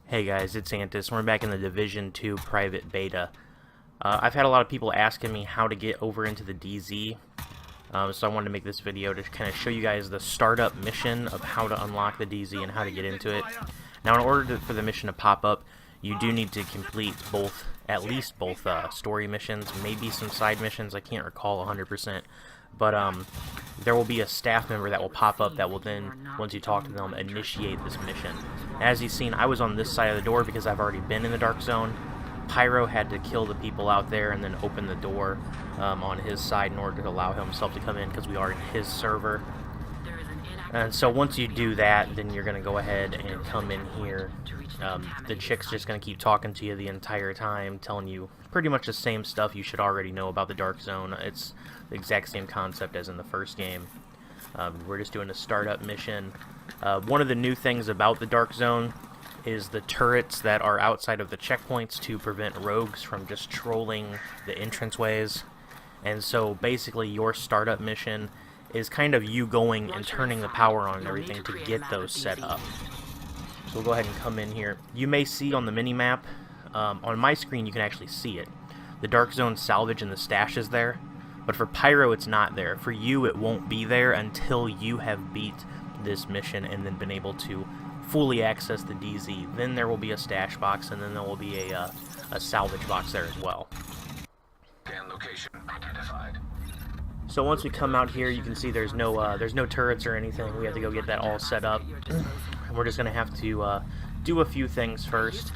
Hey guys, it's Antusj. We're back in the Division 2 private beta. I've had a lot of people asking me how to get over into the DZ, so I wanted to make this video to kind of show you guys the startup mission of how to unlock the DZ and how to get into it. Now, in order for the mission to pop up, you do need to complete at least both story missions, maybe some side missions. I can't recall 100%, but there will be a staff member that will pop up that will then, once you talk to them, initiate this mission. As you've seen, I was on this side of the door because I've already been in the dark zone. Pyro had to kill the people out there and then open the door on his side in order to allow himself to come in because we are in his server. And so once you do that, then you're going to go ahead and come in here. The chick's just going to keep talking to you the entire time, telling you pretty much the same stuff you should already know about the dark zone. It's the exact same concept as in the first game. We're just doing a startup mission. One of the new things about the dark zone is the turrets that are outside of the checkpoints to prevent rogues from just trolling the entranceways. And so basically your startup mission is kind of you going and turning the power on and everything to get those set up. So we'll go ahead and come in here. You may see on the mini-map, on my screen you can actually see it. The dark zone salvage and the stash is there, but for Pyro it's not there. For you it won't be there until you have beat this mission and then been able to fully access the DZ. Then there will be a stash box, and then there will be a salvage box there as well. Location identified. So once we come out here, you can see there's no turrets or anything. We have to go get that all set up. We're just gonna have to do a few things first.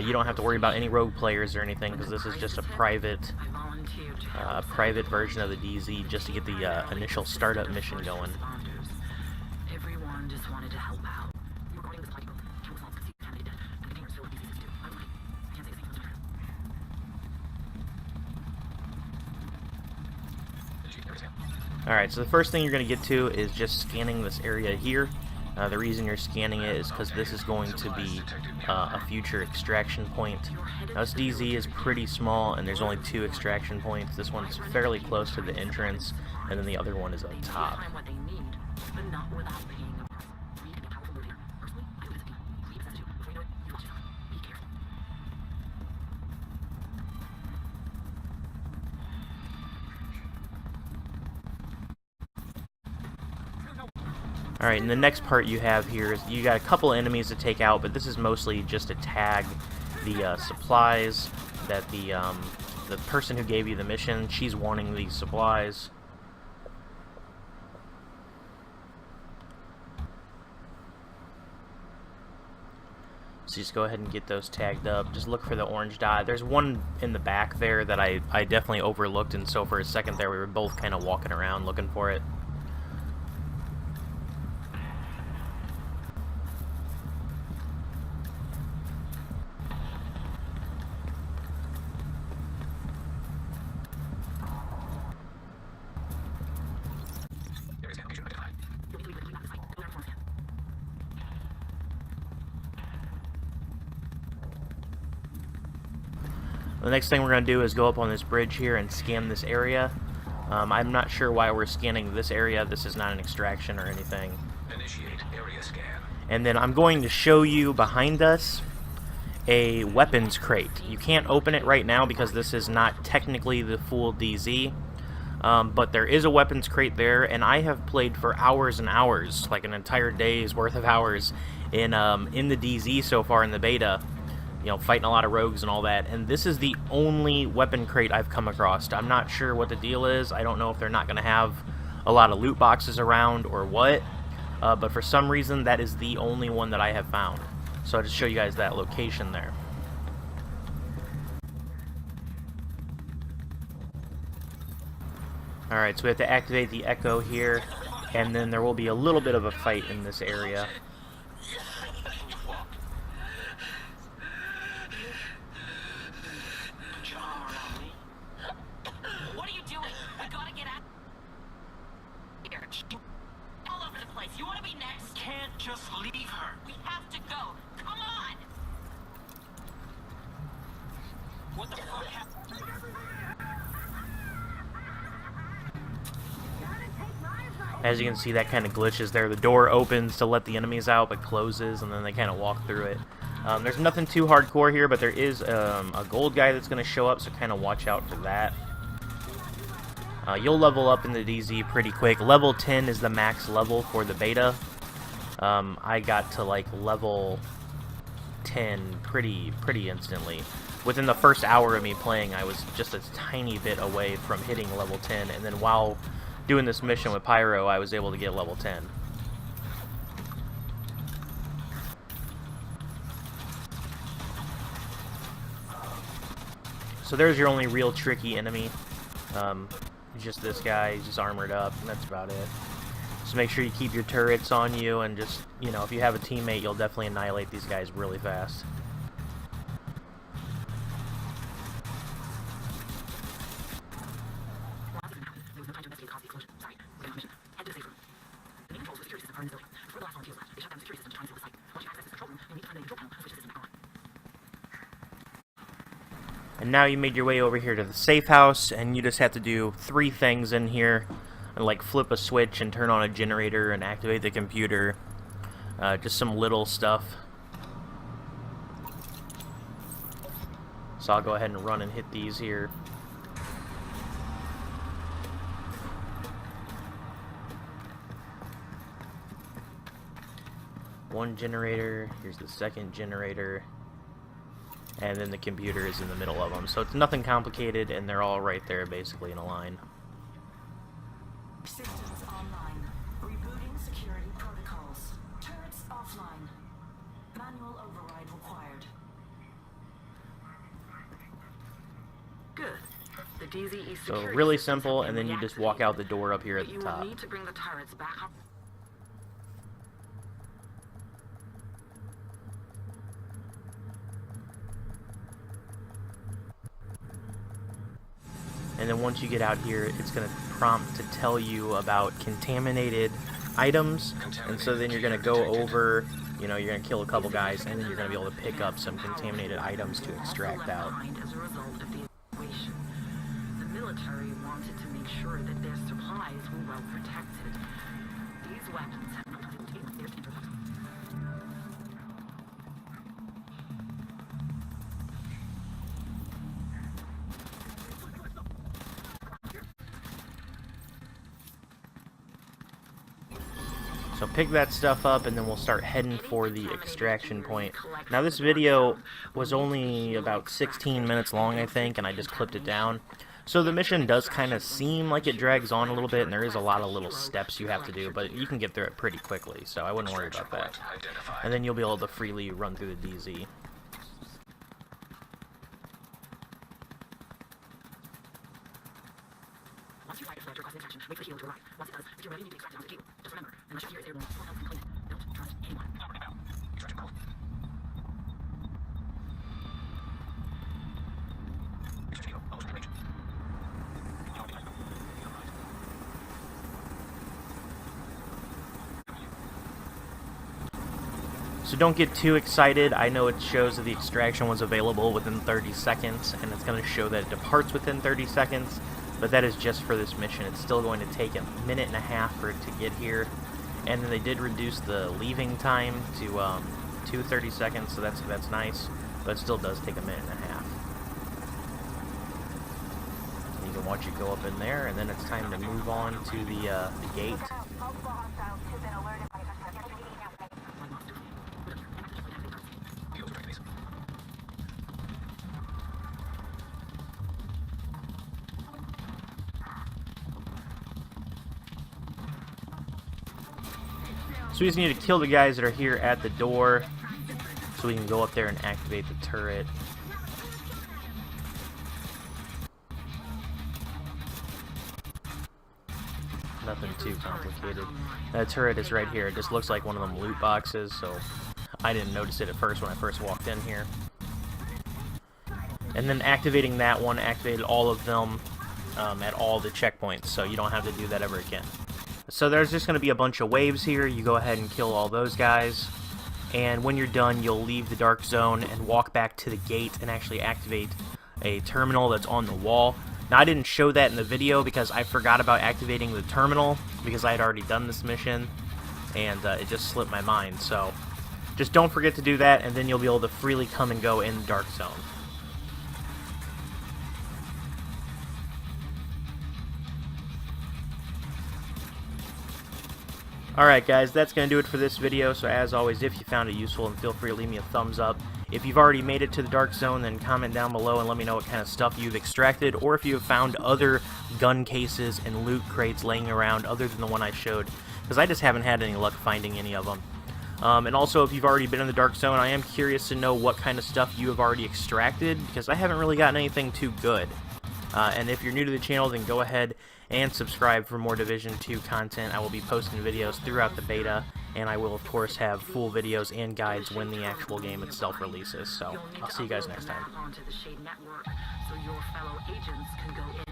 You don't have to worry about any rogue players or anything because this is just a private version of the DZ just to get the initial startup mission going. Alright, so the first thing you're going to get to is just scanning this area here. The reason you're scanning it is because this is going to be a future extraction point. Now this DZ is pretty small and there's only 2 extraction points. This one's fairly close to the entrance and then the other one is up top. Alright, and the next part you have here is you got a couple enemies to take out, but this is mostly just to tag the supplies that the person who gave you the mission, she's wanting these supplies. So just go ahead and get those tagged up. Just look for the orange dot. There's one in the back there that I definitely overlooked, and so for a second there we were both kind of walking around looking for it. The next thing we're going to do is go up on this bridge here and scan this area. I'm not sure why we're scanning this area. This is not an extraction or anything. Initiate area scan. And then I'm going to show you behind us a weapons crate. You can't open it right now because this is not technically the full DZ. But there is a weapons crate there, and I have played for hours and hours, like an entire day's worth of hours in the DZ so far in the beta. You know, fighting a lot of rogues and all that, and this is the only weapon crate I've come across. I'm not sure what the deal is. I don't know if they're not going to have a lot of loot boxes around or what, but for some reason that is the only one that I have found. So I'll just show you guys that location there. Alright, so we have to activate the echo here, and then there will be a little bit of a fight in this area. Just leave her. We have to go. Come on. What the fuck happened? As you can see, that kind of glitches there. The door opens to let the enemies out, but closes, and then they kind of walk through it. There's nothing too hardcore here, but there is a gold guy that's going to show up, so kind of watch out for that. You'll level up in the DZ pretty quick. Level 10 is the max level for the beta. I got to like level 10 pretty instantly. Within the first hour of me playing, I was just a tiny bit away from hitting level 10, and then while doing this mission with Pyro, I was able to get level 10. So there's your only real tricky enemy. Just this guy, he's just armored up, and that's about it. So make sure you keep your turrets on you, and just, you know, if you have a teammate, you'll definitely annihilate these guys really fast. And now you made your way over here to the safe house, and you just have to do 3 things in here. And like flip a switch and turn on a generator and activate the computer. Just some little stuff. So I'll go ahead and run and hit these here. One generator, here's the second generator. And then the computer is in the middle of them. So it's nothing complicated, and they're all right there basically in a line. Systems online. Rebooting security protocols. Turrets offline. Manual override required. Good. The DZ So really simple, and then you just walk out the door up here at the top. You will need to bring the turrets back up. And then once you get out here, it's going to prompt to tell you about contaminated items. And so then you're going to go over, you know, you're going to kill a couple guys, and then you're going to be able to pick up some contaminated items to extract out. As a result of the evacuation, the military wanted to make sure that their supplies were well protected. These weapons have not been taken. So pick that stuff up, and then we'll start heading for the extraction point. Now this video was only about 16 minutes long, I think, and I just clipped it down. So the mission does kind of seem like it drags on a little bit, and there is a lot of little steps you have to do, but you can get through it pretty quickly, so I wouldn't worry about that. And then you'll be able to freely run through the DZ. Once you fight a fledger across the extraction, wait for the helo to arrive. Once it does, if you're ready, you need to extract it on the cable. Just remember, unless your gear is airborne, someone else can claim it. Don't trust anyone. Extraction call. Extraction helo, almost within range. So don't get too excited. I know it shows that the extraction was available within 30 seconds, and it's going to show that it departs within 30 seconds. But that is just for this mission. It's still going to take a minute and a half for it to get here. And then they did reduce the leaving time to 30 seconds, so that's nice. But it still does take a minute and a half. And you can watch it go up in there, and then it's time to move on to the gate. So we just need to kill the guys that are here at the door so we can go up there and activate the turret. Nothing too complicated. That turret is right here. It just looks like one of them loot boxes, so I didn't notice it at first when I first walked in here. And then activating that one activated all of them at all the checkpoints, so you don't have to do that ever again. So there's just going to be a bunch of waves here. You go ahead and kill all those guys, and when you're done, you'll leave the dark zone and walk back to the gate and actually activate a terminal that's on the wall. Now, I didn't show that in the video because I forgot about activating the terminal because I had already done this mission, and it just slipped my mind. So Just don't forget to do that, and then you'll be able to freely come and go in the Dark Zone. Alright guys, that's going to do it for this video, so as always, if you found it useful, then feel free to leave me a thumbs up. If you've already made it to the Dark Zone, then comment down below and let me know what kind of stuff you've extracted, or if you have found other gun cases and loot crates laying around other than the one I showed, because I just haven't had any luck finding any of them. And also, if you've already been in the Dark Zone, I am curious to know what kind of stuff you have already extracted, because I haven't really gotten anything too good. And if you're new to the channel, then go ahead and subscribe for more Division 2 content. I will be posting videos throughout the beta, and I will of course have full videos and guides when the actual game itself releases. So I'll see you guys next time. Onto the Shade network so your fellow agents can go in